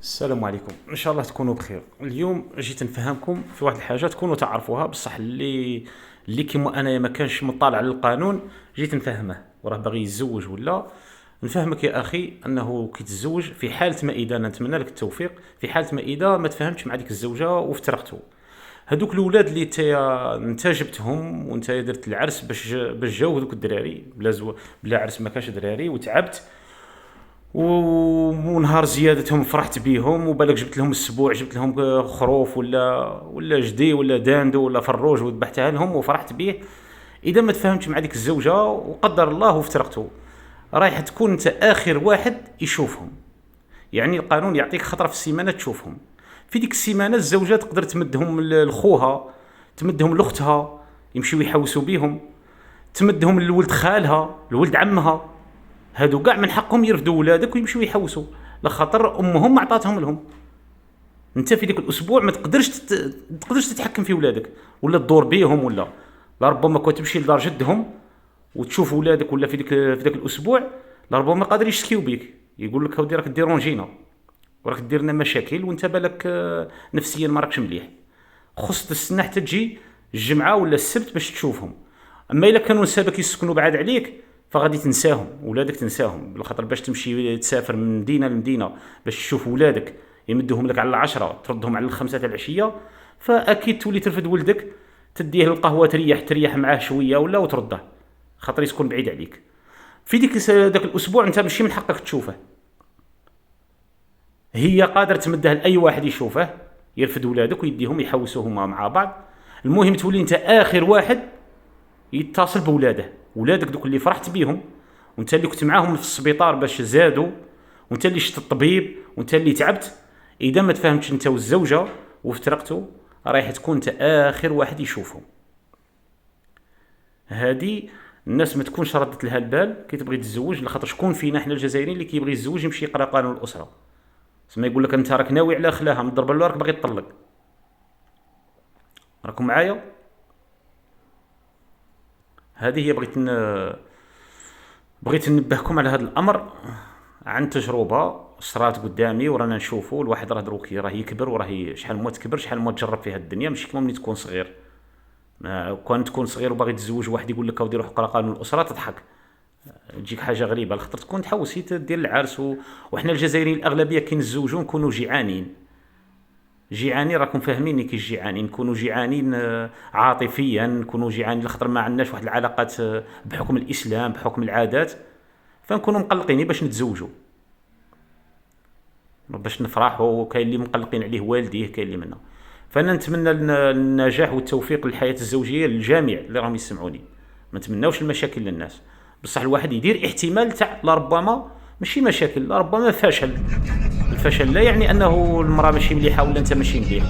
السلام عليكم، ان شاء الله تكونوا بخير. اليوم جيت نفهمكم في واحد الحاجه تكونوا تعرفوها، بصح اللي كيما انا ما كانش مطالع على القانون جيت نفهمه وراه باغي يتزوج ولا. نفهمك يا اخي انه كي تتزوج في حاله ما اذا، انا نتمنى لك التوفيق، في حاله ما اذا ما تفاهمتش مع ديك الزوجه وافترقتوا، هذوك الاولاد اللي انت جبتهم وانت درت العرس باش جاو هذوك الدراري بلا عرس ما كانش دراري وتعبت، ونهار زيادتهم فرحت بيهم وبالك جبت لهم السبوع، جبت لهم خروف ولا جدي ولا داندو ولا فروج وذبحتها لهم وفرحت بيه. اذا ما تفاهمتش مع ديك الزوجه وقدر الله وافترقتوا، رايح تكون انت اخر واحد يشوفهم. يعني القانون يعطيك خطره في السيمانه تشوفهم. في ديك السيمانه الزوجه تقدر تمدهم لخوها، تمدهم لاختها يمشيو يحوسوا بيهم، تمدهم لولد خالها لولد عمها. هادو كاع من حقهم يرفدوا ولادك ويمشيو يحوسوا، لخاطر امهم ما عطاتهم لهم. انت في ديك الاسبوع ما تقدرش تتحكم في ولادك ولا تدور بيهم ولا. لربما كنت تمشي لدار جدهم وتشوف ولادك ولا في ذاك الاسبوع، لربما قادر يشكيو بيك، يقول لك هاودي راك ديرونجينا وراك دير لنا مشاكل وانت بالك نفسيا ما راكش مليح. خص تستنى حتى تجي الجمعه ولا السبت باش تشوفهم. اما الا كانوا نسابك يسكنوا بعاد عليك فغادي تنساهم، ولادك تنساهم، بالخاطر باش تمشي تسافر من مدينه لمدينه باش تشوف ولادك يمدهم لك على 10 تردهم على 5 تاع العشيه، فاكيد تولي ترفد ولدك تديه للقهوه تريح معاه شويه ولا وترده، خاطر يسكن بعيد عليك. في ذاك الاسبوع انت ماشي من حقك تشوفه، هي قادر تمده لاي واحد يشوفه، يرفد ولادك ويديهم يحوسوهم مع بعض. المهم تولي انت اخر واحد يتصل بولاده، ولادك دوك اللي فرحت بيهم وانت اللي كنت معاهم في السبيطار باش زادوا، وانت اللي شفت الطبيب وانت اللي تعبت. اذا ما تفاهمتش انت والزوجه وافترقتوا، رايح تكون انت اخر واحد يشوفهم. هذه الناس ما تكونش ردت لها البال كي تبغي تتزوج، لخاطر شكون فينا احنا الجزائريين اللي كيبغي يتزوج يمشي يقرا قانون الاسره؟ سما يقول لك انت راك ناوي على خلاها من ضربه راك باغي تطلق. راكم معايا؟ هذه هي بغيت ننبهكم على هذا الامر عن تجربه صرات قدامي ورانا نشوفوا. الواحد راه دروك راه يكبر وراه شحال ما تكبر شحال ما تجرب في هذه الدنيا، ماشي كيما ملي تكون صغير. كون تكون صغير وباغي تتزوج واحد يقول لك اودي روح اقرا قانون الاسره تضحك، تجيك حاجه غريبه، خاطر تكون تحوسي دير العرس وحنا الجزائريين الاغلبيه كي نتزوجوا نكونوا جيعانين راكم فاهميني. كي جيعانين نكونوا جيعانين عاطفيا، نكونوا جيعانين لخاطر ما عندناش واحد العلاقات بحكم الاسلام بحكم العادات، فنكونوا مقلقين باش نتزوجوا باش نفرحوا. كاين اللي مقلقين عليه والديه، كاين اللي منا. فانا نتمنى النجاح والتوفيق للحياه الزوجيه للجميع اللي راهم يسمعوني. ما نتمناوش المشاكل للناس، بصح الواحد يدير احتمال تاع لربما ماشي مشاكل، لربما فشل. الفشل لا يعني انه المراه ماشي مليحه ولا انت ماشي مليح.